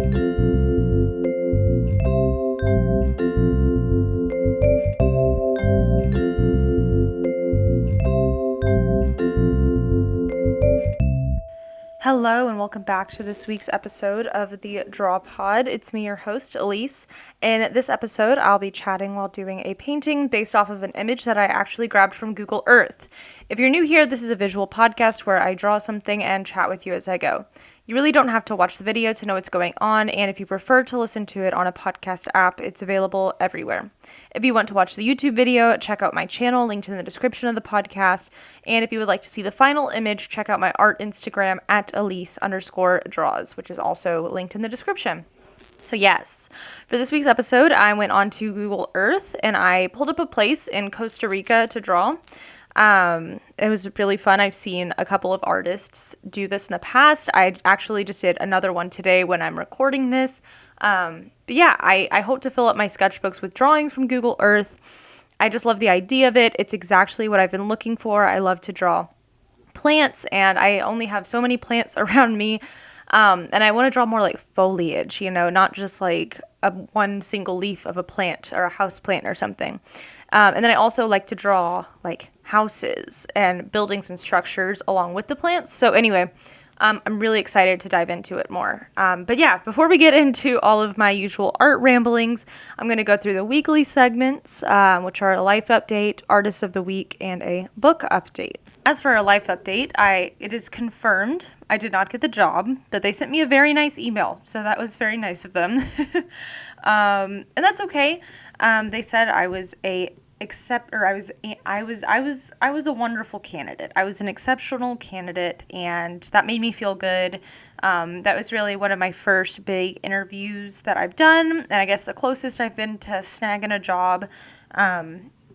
Hello and welcome back to this week's episode of the Draw Pod. It's me, your host, Elyse. In this episode, I'll be chatting while doing a painting based off of an image that I actually grabbed from Google Earth. If you're new here, this is a visual podcast where I draw something and chat with you as I go. You really don't have to watch the video to know what's going on, and if you prefer to listen to it on a podcast app, it's available everywhere. If you want to watch the YouTube video, check out my channel, linked in the description of the podcast, and if you would like to see the final image, check out my art Instagram at Elyse_draws, which is also linked in the description. So yes, for this week's episode, I went on to Google Earth, and I pulled up a place in Costa Rica to draw. It was really fun. I've seen a couple of artists do this in the past. I actually just did another one today when I'm recording this. But yeah, I hope to fill up my sketchbooks with drawings from Google Earth. I just love the idea of it. It's exactly what I've been looking for. I love to draw plants, and I only have so many plants around me. And I want to draw more like foliage, not just like one single leaf of a plant or a house plant or something. And then I also like to draw like houses and buildings and structures along with the plants. So anyway, I'm really excited to dive into it more. But yeah, before we get into all of my usual art ramblings, I'm going to go through the weekly segments, which are a life update, artist of the week, and a book update. As for a life update, it is confirmed I did not get the job, but they sent me a very nice email, so that was very nice of them. And that's okay. They said I was a wonderful candidate. I was an exceptional candidate, and that made me feel good. That was really one of my first big interviews that I've done, and I guess the closest I've been to snagging a job.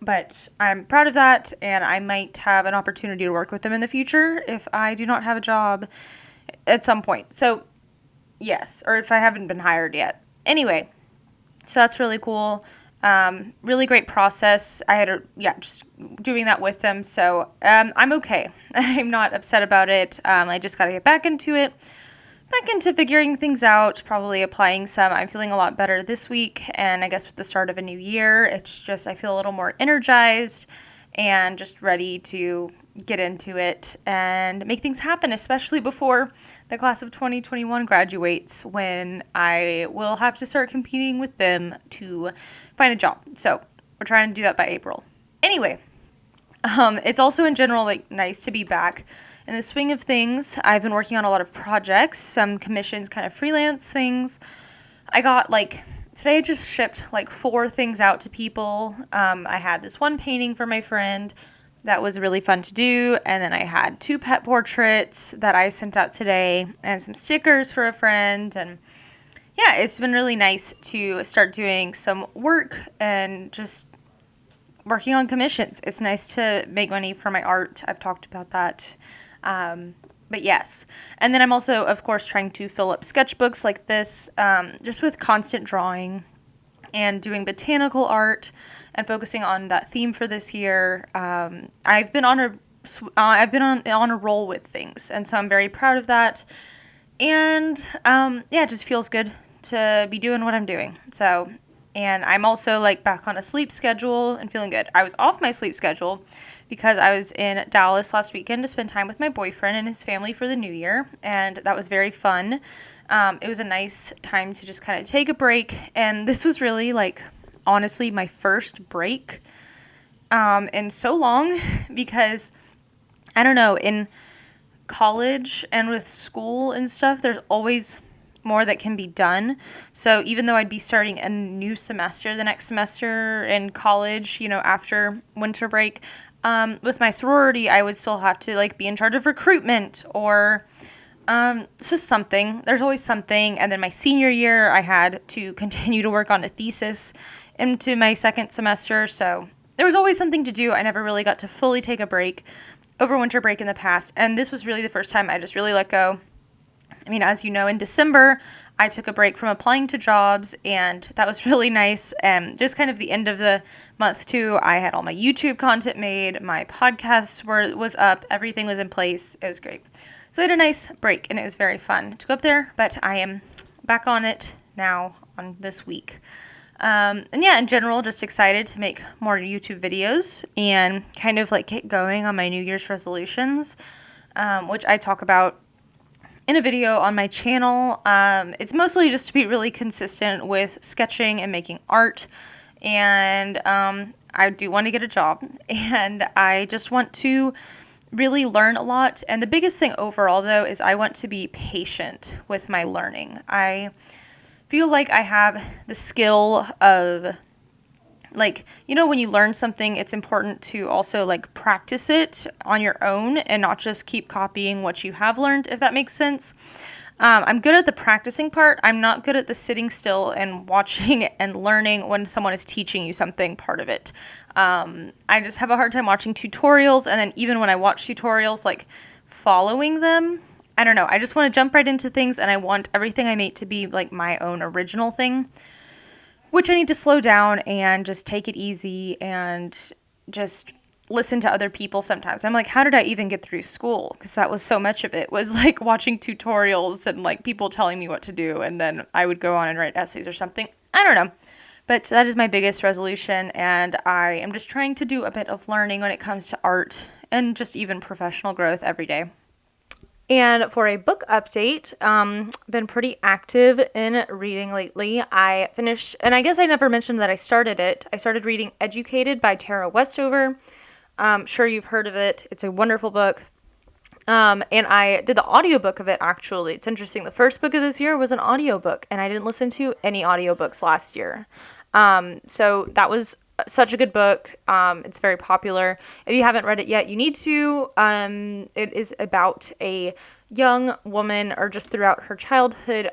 But I'm proud of that, and I might have an opportunity to work with them in the future if I do not have a job at some point. So, yes, or if I haven't been hired yet. Anyway, so that's really cool. Really great process. I had just doing that with them. So, I'm okay. I'm not upset about it. I just got to get back into figuring things out, probably applying some. I'm feeling a lot better this week, and I guess with the start of a new year, it's just I feel a little more energized and just ready to get into it and make things happen, especially before the class of 2021 graduates, when I will have to start competing with them to find a job. So we're trying to do that by April. Anyway, it's also in general nice to be back in the swing of things. I've been working on a lot of projects, some commissions, kind of freelance things. I got today I just shipped 4 things out to people. I had this one painting for my friend that was really fun to do, and then I had 2 pet portraits that I sent out today and some stickers for a friend. And yeah, it's been really nice to start doing some work and just working on commissions. It's nice to make money for my art. I've talked about that. But yes. And then I'm also, of course, trying to fill up sketchbooks like this, just with constant drawing and doing botanical art and focusing on that theme for this year. I've been on a roll with things, and so I'm very proud of that. And it just feels good to be doing what I'm doing. So, and I'm also back on a sleep schedule and feeling good. I was off my sleep schedule because I was in Dallas last weekend to spend time with my boyfriend and his family for the new year, and that was very fun. It was a nice time to just kind of take a break, and this was really honestly my first break in so long, because I don't know, in college and with school and stuff, there's always more that can be done. So even though I'd be starting a new semester the next semester in college, after winter break, with my sorority, I would still have to be in charge of recruitment or it's just something. There's always something. And then my senior year, I had to continue to work on a thesis into my second semester. So there was always something to do. I never really got to fully take a break over winter break in the past. And this was really the first time I just really let go. I mean, as you know, in December, I took a break from applying to jobs, and that was really nice. And just kind of the end of the month, too, I had all my YouTube content made, my podcast was up, everything was in place. It was great. So I had a nice break, and it was very fun to go up there, but I am back on it now on this week. And yeah, in general, just excited to make more YouTube videos and kind of like get going on my New Year's resolutions, which I talk about in a video on my channel. It's mostly just to be really consistent with sketching and making art. And I do want to get a job, and I just want to really learn a lot. And the biggest thing overall, though, is I want to be patient with my learning. I feel like I have the skill of, like, you know, when you learn something, it's important to also like practice it on your own and not just keep copying what you have learned, if that makes sense. I'm good at the practicing part. I'm not good at the sitting still and watching and learning when someone is teaching you something part of it. I just have a hard time watching tutorials, and then even when I watch tutorials, like following them, I don't know. I just want to jump right into things, and I want everything I make to be like my own original thing, which I need to slow down and just take it easy and just listen to other people sometimes. I'm like, how did I even get through school? Because that was so much of it, was like watching tutorials and like people telling me what to do, and then I would go on and write essays or something. I don't know. But that is my biggest resolution, and I am just trying to do a bit of learning when it comes to art and just even professional growth every day. And for a book update, been pretty active in reading lately. I finished, and I guess I never mentioned that I started it. I started reading Educated by Tara Westover. Sure you've heard of it. It's a wonderful book. And I did the audiobook of it, actually. It's interesting. The first book of this year was an audiobook, and I didn't listen to any audiobooks last year. So that was such a good book. It's very popular. If you haven't read it yet, you need to. It is about a young woman, or just throughout her childhood,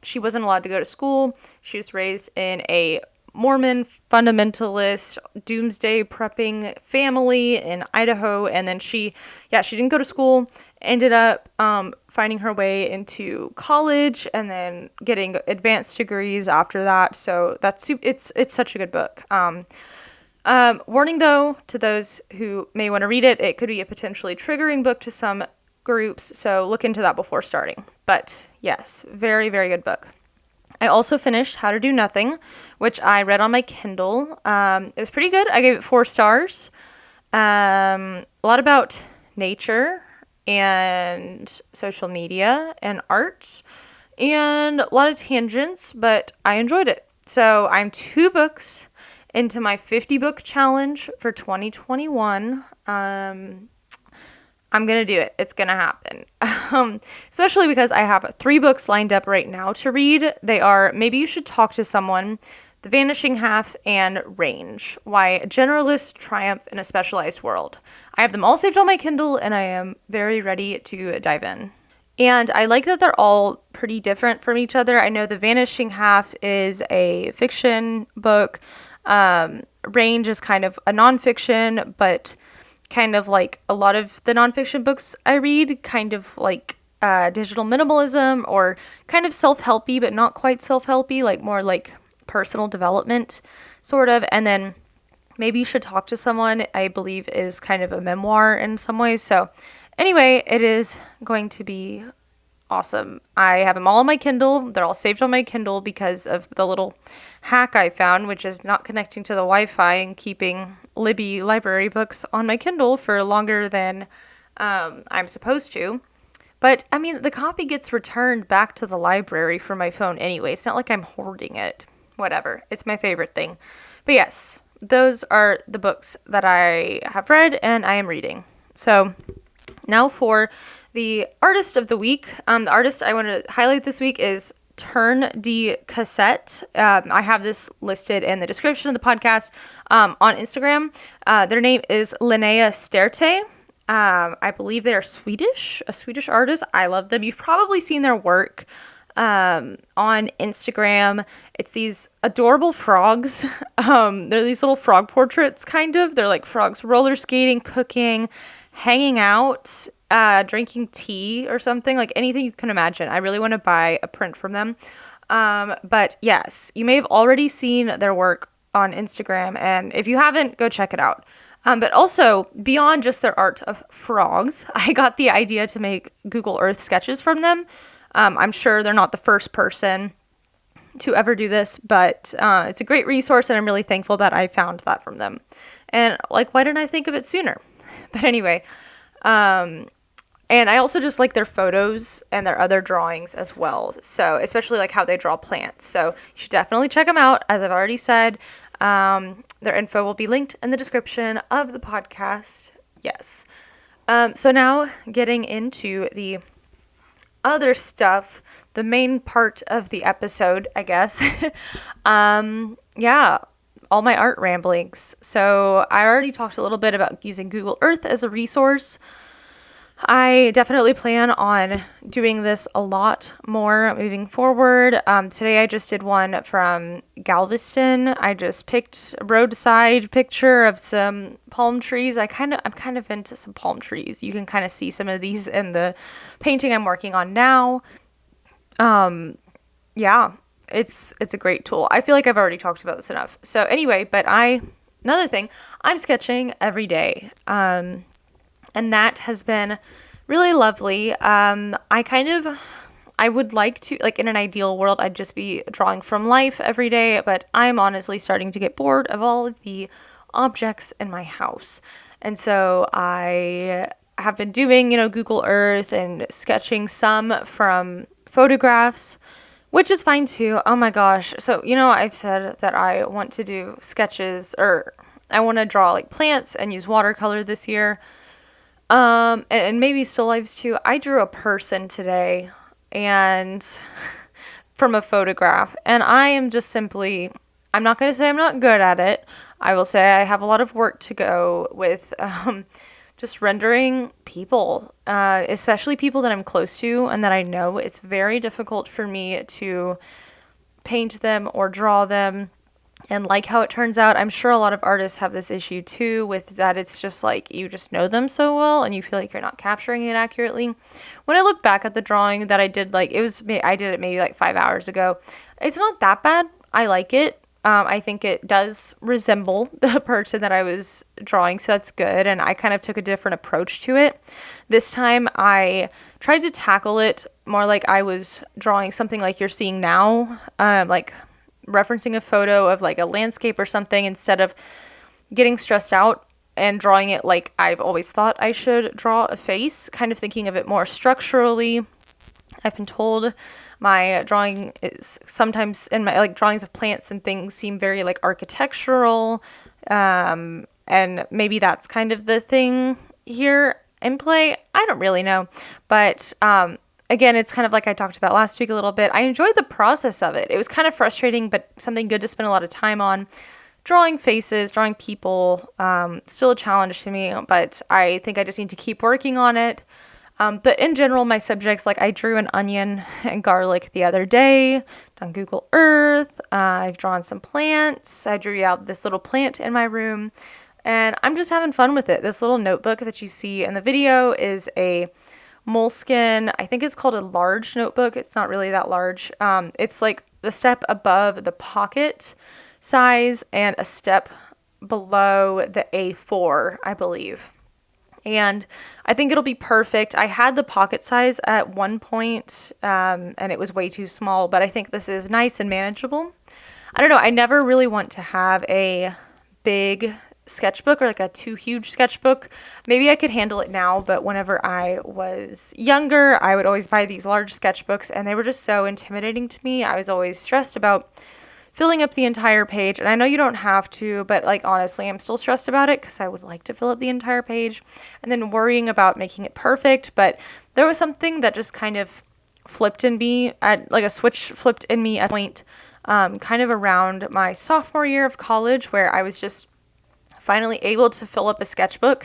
she wasn't allowed to go to school. She was raised in a Mormon fundamentalist doomsday prepping family in Idaho, and then she didn't go to school, ended up finding her way into college and then getting advanced degrees after that. So it's such a good book. Warning though, to those who may want to read it, it could be a potentially triggering book to some groups, so look into that before starting. But yes, very, very good book. I also finished How to Do Nothing, which I read on my Kindle. It was pretty good. I gave it 4 stars. A lot about nature and social media and art, and a lot of tangents, but I enjoyed it. So I'm 2 books into my 50 book challenge for 2021. I'm going to do it. It's going to happen. Especially because I have 3 books lined up right now to read. They are Maybe You Should Talk to Someone, The Vanishing Half, and Range, Why Generalists Triumph in a Specialized World. I have them all saved on my Kindle, and I am very ready to dive in. And I like that they're all pretty different from each other. I know The Vanishing Half is a fiction book. Range is kind of a nonfiction, but kind of like a lot of the nonfiction books I read, kind of like digital minimalism, or kind of self-helpy, but not quite self-helpy, like more like personal development, sort of. And then Maybe You Should Talk to Someone, I believe, is kind of a memoir in some ways. So anyway, it is going to be awesome. I have them all on my Kindle. They're all saved on my Kindle because of the little hack I found, which is not connecting to the Wi-Fi and keeping Libby library books on my Kindle for longer than I'm supposed to. But, I mean, the copy gets returned back to the library from my phone anyway. It's not like I'm hoarding it. Whatever. It's my favorite thing. But yes, those are the books that I have read and I am reading. So now for the artist of the week. The artist I want to highlight this week is Turn D Cassette. I have this listed in the description of the podcast on Instagram. Their name is Linnea Sterte. I believe they are Swedish, a Swedish artist. I love them. You've probably seen their work on Instagram. It's these adorable frogs. They're these little frog portraits, kind of. They're like frogs roller skating, cooking, hanging out, drinking tea or something, like anything you can imagine. I really want to buy a print from them. But yes, you may have already seen their work on Instagram, and if you haven't, go check it out. But also, beyond just their art of frogs, I got the idea to make Google Earth sketches from them. I'm sure they're not the first person to ever do this, but it's a great resource, and I'm really thankful that I found that from them. And like, why didn't I think of it sooner? But anyway, and I also just like their photos and their other drawings as well. So especially like how they draw plants. So you should definitely check them out. As I've already said, their info will be linked in the description of the podcast. Yes. So now getting into the other stuff, the main part of the episode, I guess. Yeah, all my art ramblings. So I already talked a little bit about using Google Earth as a resource. I definitely plan on doing this a lot more moving forward. Today I just did one from Galveston. I just picked a roadside picture of some palm trees. I'm kind of into some palm trees. You can kind of see some of these in the painting I'm working on now. Yeah, it's a great tool. I feel like I've already talked about this enough. So anyway, but another thing, I'm sketching every day. And that has been really lovely. I would like to, like in an ideal world, I'd just be drawing from life every day, but I'm honestly starting to get bored of all of the objects in my house. And so I have been doing, Google Earth and sketching some from photographs, which is fine too. Oh my gosh. So, I've said that I want to do sketches, or I want to draw like plants and use watercolor this year. And maybe still lifes too. I drew a person today and from a photograph, and I am just simply, I'm not going to say I'm not good at it. I will say I have a lot of work to go with, just rendering people, especially people that I'm close to and that I know. It's very difficult for me to paint them or draw them and like how it turns out. I'm sure a lot of artists have this issue too, with that it's just like you just know them so well and you feel like you're not capturing it accurately. When I look back at the drawing that I did, I did it maybe like 5 hours ago. It's not that bad. I like it. I think it does resemble the person that I was drawing, so that's good. And I kind of took a different approach to it. This time I tried to tackle it more like I was drawing something like you're seeing now, like referencing a photo of like a landscape or something, instead of getting stressed out and drawing it like I've always thought I should draw a face, kind of thinking of it more structurally. I've been told my drawing is sometimes, in my like drawings of plants and things, seem very like architectural, and maybe that's kind of the thing here in play. I don't really know, but again, it's kind of like I talked about last week a little bit. I enjoyed the process of it. It was kind of frustrating, but something good to spend a lot of time on. Drawing faces, drawing people, still a challenge to me, but I think I just need to keep working on it. But in general, my subjects, like I drew an onion and garlic the other day on Google Earth. I've drawn some plants. I drew out this little plant in my room, and I'm just having fun with it. This little notebook that you see in the video is a moleskine. I think it's called a large notebook. It's not really that large. It's like the step above the pocket size and a step below the A4, I believe. And I think it'll be perfect. I had the pocket size at one point, and it was way too small, but I think this is nice and manageable. I don't know. I never really want to have a big sketchbook or like a too huge sketchbook. Maybe I could handle it now, but whenever I was younger, I would always buy these large sketchbooks, and they were just so intimidating to me. I was always stressed about filling up the entire page. And I know you don't have to, but like honestly, I'm still stressed about it because I would like to fill up the entire page, and then worrying about making it perfect. But there was something that just kind of flipped in me, at like a switch flipped in me at a point, kind of around my sophomore year of college, where I was just finally able to fill up a sketchbook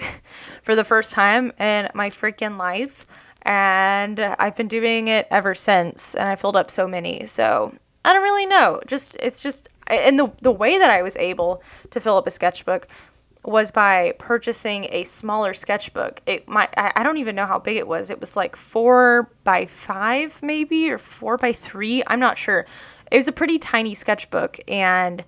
for the first time in my freaking life. And I've been doing it ever since, and I filled up so many. So I don't really know. And the way that I was able to fill up a sketchbook was by purchasing a smaller sketchbook. I don't even know how big it was. It was like 4x5 maybe, or 4x3. I'm not sure. It was a pretty tiny sketchbook, and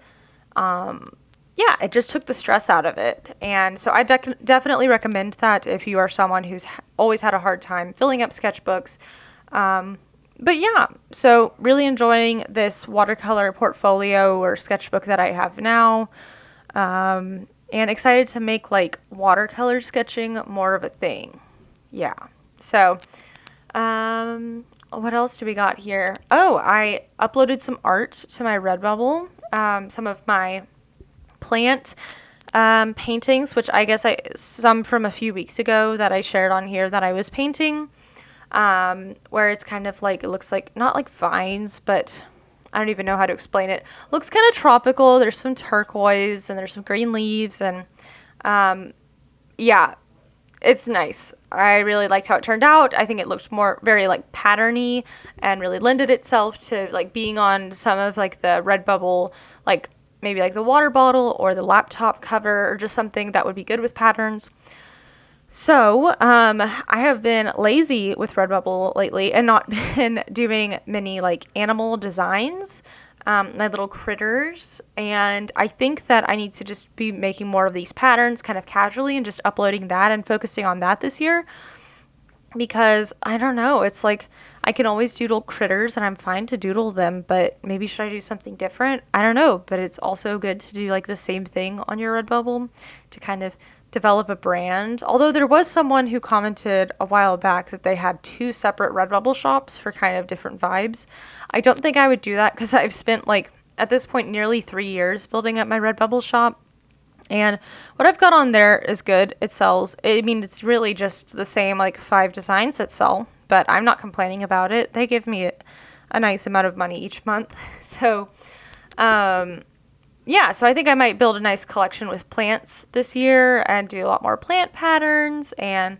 yeah, it just took the stress out of it. And so I definitely recommend that if you are someone who's always had a hard time filling up sketchbooks. But yeah, so really enjoying this watercolor portfolio or sketchbook that I have now. And excited to make like watercolor sketching more of a thing. Yeah. So, what else do we got here? Oh, I uploaded some art to my Redbubble. Some of my plant paintings, which I guess some from a few weeks ago that I shared on here that I was painting, where it's kind of like, it looks like, not like vines, but I don't even know how to explain it. Looks kind of tropical. There's some turquoise and there's some green leaves and yeah, it's nice. I really liked how it turned out. I think it looked very like patterny and really lended itself to like being on some of like the Redbubble, like maybe like the water bottle or the laptop cover or just something that would be good with patterns. So, I have been lazy with Redbubble lately and not been doing many like animal designs, my little critters. And I think that I need to just be making more of these patterns kind of casually and just uploading that and focusing on that this year. Because I don't know, it's like I can always doodle critters and I'm fine to doodle them, but maybe should I do something different? I don't know, but it's also good to do like the same thing on your Redbubble to kind of develop a brand. Although there was someone who commented a while back that they had 2 separate Redbubble shops for kind of different vibes. I don't think I would do that because I've spent like at this point nearly 3 years building up my Redbubble shop. And what I've got on there is good. It sells. I mean, it's really just the same like 5 designs that sell, but I'm not complaining about it. They give me a nice amount of money each month. So, yeah, so I think I might build a nice collection with plants this year and do a lot more plant patterns and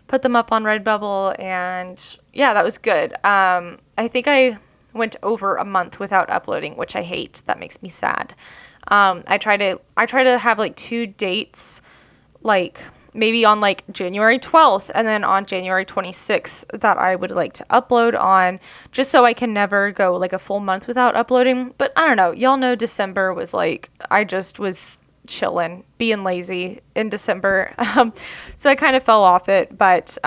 put them up on Redbubble. And yeah, that was good. I think I went over a month without uploading, which I hate. That makes me sad. I try to have like 2 dates, like maybe on like January 12th and then on January 26th that I would like to upload on, just so I can never go like a full month without uploading. But I don't know, y'all know December was like, I just was chilling, being lazy in December. So I kind of fell off it, but,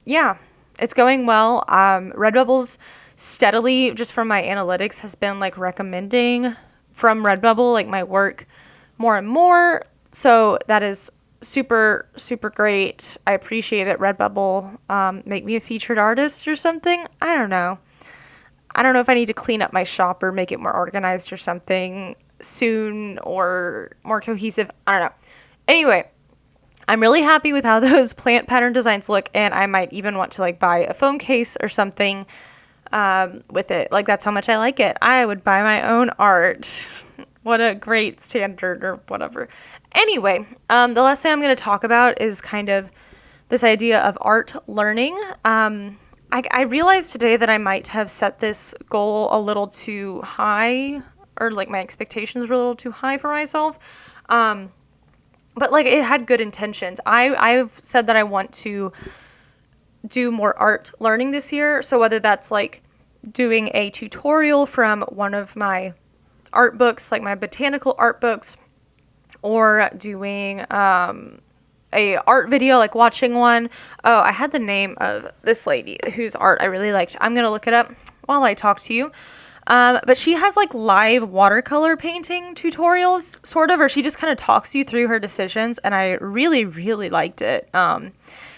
yeah, it's going well. Redbubble's steadily, just from my analytics, has been like recommending from Redbubble like my work more and more. So that is super, super great. I appreciate it. Redbubble, make me a featured artist or something. I don't know if I need to clean up my shop or make it more organized or something soon or more cohesive. I don't know. Anyway, I'm really happy with how those plant pattern designs look, and I might even want to like buy a phone case or something with it. Like, that's how much I like it. I would buy my own art. What a great standard or whatever. Anyway, the last thing I'm going to talk about is kind of this idea of art learning. I realized today that I might have set this goal a little too high, or like my expectations were a little too high for myself. But like it had good intentions. I've said that I want to do more art learning this year. So whether that's like doing a tutorial from one of my art books, like my botanical art books, or doing a art video, like watching one. Oh, I had the name of this lady whose art I really liked. I'm going to look it up while I talk to you. But she has like live watercolor painting tutorials, sort of, or she just kind of talks you through her decisions. And I really, really liked it.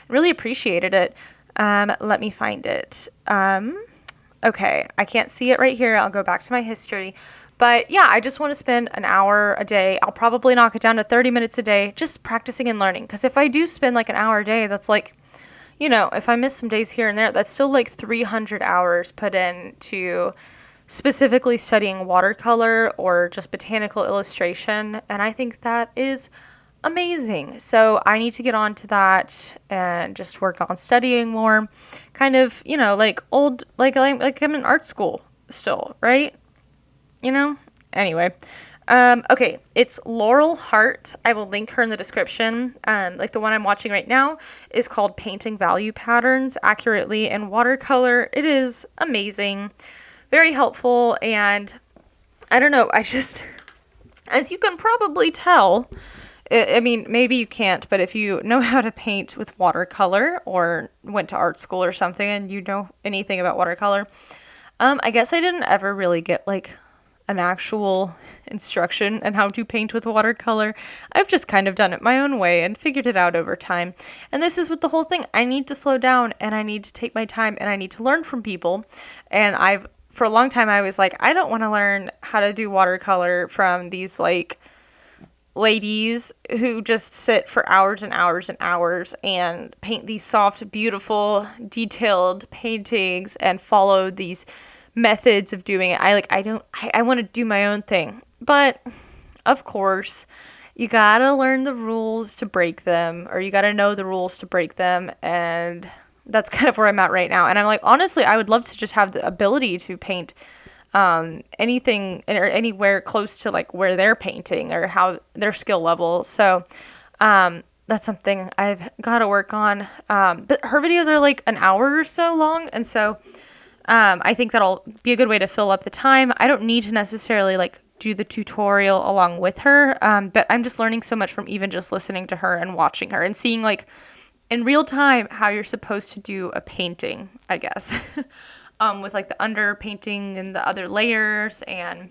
Really appreciated it. Let me find it. Okay, I can't see it right here. I'll go back to my history. But yeah, I just want to spend an hour a day. I'll probably knock it down to 30 minutes a day, just practicing and learning. Because if I do spend like an hour a day, that's like, you know, if I miss some days here and there, that's still like 300 hours put in to specifically studying watercolor or just botanical illustration. And I think that is amazing. So I need to get on to that and just work on studying more. Kind of, you know, like old, like I'm in art school still, right? You know? Anyway. Okay, it's Laurel Hart. I will link her in the description. Like the one I'm watching right now is called Painting Value Patterns Accurately in Watercolor. It is amazing. Very helpful. And I don't know, I just, as you can probably tell, I mean, maybe you can't, but if you know how to paint with watercolor or went to art school or something and you know anything about watercolor, I guess I didn't ever really get like an actual instruction on how to paint with watercolor. I've just kind of done it my own way and figured it out over time. And this is with the whole thing. I need to slow down and I need to take my time and I need to learn from people. And for a long time, I was like, I don't want to learn how to do watercolor from these like ladies who just sit for hours and hours and hours and paint these soft, beautiful, detailed paintings and follow these methods of doing it. I want to do my own thing. But of course, you gotta learn the rules to break them, or you gotta know the rules to break them. And that's kind of where I'm at right now. And I'm like, honestly, I would love to just have the ability to paint anything or anywhere close to like where they're painting or how their skill level. So that's something I've got to work on. But her videos are like an hour or so long. And so I think that'll be a good way to fill up the time. I don't need to necessarily like do the tutorial along with her, but I'm just learning so much from even just listening to her and watching her and seeing like in real time how you're supposed to do a painting, I guess, with like the under painting and the other layers and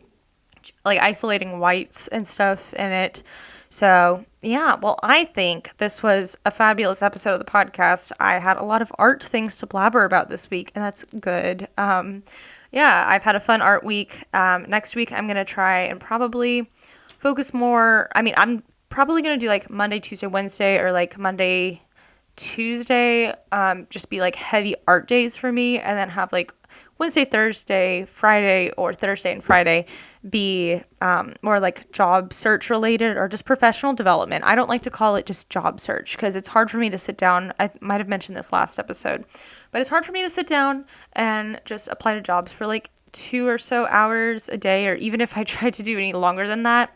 like isolating whites and stuff in it. So yeah, well, I think this was a fabulous episode of the podcast. I had a lot of art things to blabber about this week, and that's good. Yeah, I've had a fun art week. Next week, I'm going to try and probably focus more. I mean, I'm probably going to do like Monday, Tuesday, Wednesday, or like Monday, Tuesday, just be like heavy art days for me, and then have like Wednesday, Thursday, Friday, or Thursday and Friday be more like job search related or just professional development. I don't like to call it just job search because it's hard for me to sit down. I might have mentioned this last episode, but it's hard for me to sit down and just apply to jobs for like 2 or so hours a day, or even if I tried to do any longer than that.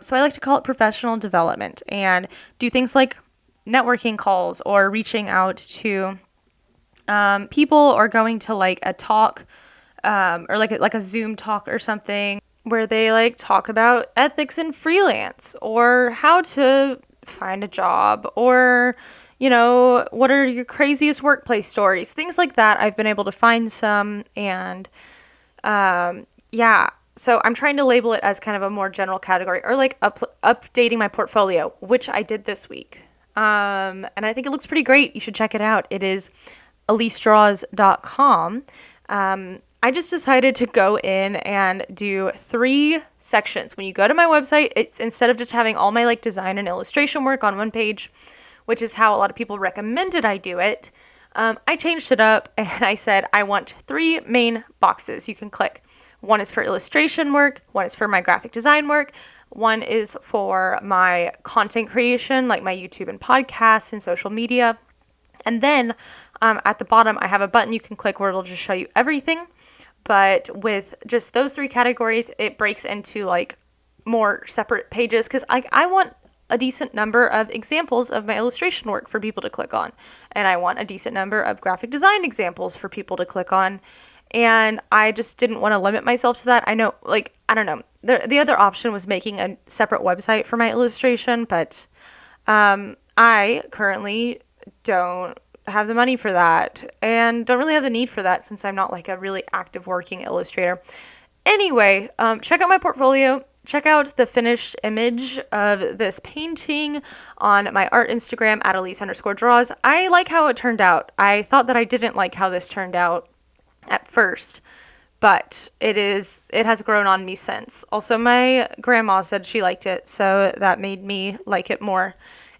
So I like to call it professional development and do things like networking calls or reaching out to people or going to like a talk or like a Zoom talk or something where they like talk about ethics in freelance or how to find a job or, you know, what are your craziest workplace stories, things like that. I've been able to find some and yeah. So I'm trying to label it as kind of a more general category or like updating my portfolio, which I did this week. And I think it looks pretty great. You should check it out. It is elysedraws.com. I just decided to go in and do 3 sections. When you go to my website, it's instead of just having all my like design and illustration work on one page, which is how a lot of people recommended I do it, I changed it up and I said I want 3 main boxes you can click. One is for illustration work, one is for my graphic design work, one is for my content creation, like my YouTube and podcasts and social media. And then at the bottom, I have a button you can click where it'll just show you everything. But with just those 3 categories, it breaks into like more separate pages because I want a decent number of examples of my illustration work for people to click on. And I want a decent number of graphic design examples for people to click on. And I just didn't want to limit myself to that. I know, like, I don't know. The other option was making a separate website for my illustration, but I currently don't have the money for that and don't really have the need for that since I'm not like a really active working illustrator. Anyway, check out my portfolio. Check out the finished image of this painting on my art Instagram at Elyse_draws. I like how it turned out. I thought that I didn't like how this turned out at first, but it has grown on me since. Also, my grandma said she liked it, so that made me like it more.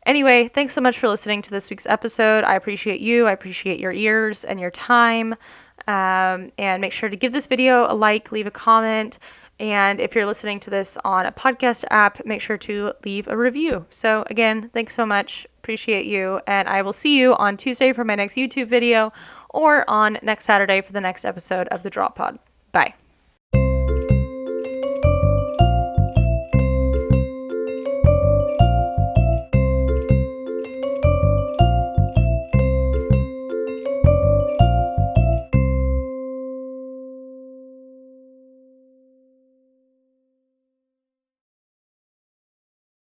Anyway, thanks so much for listening to this week's episode. I appreciate you. I appreciate your ears and your time. And make sure to give this video a like, leave a comment. And if you're listening to this on a podcast app, make sure to leave a review. So again, thanks so much. Appreciate you. And I will see you on Tuesday for my next YouTube video or on next Saturday for the next episode of the Drop Pod. Bye.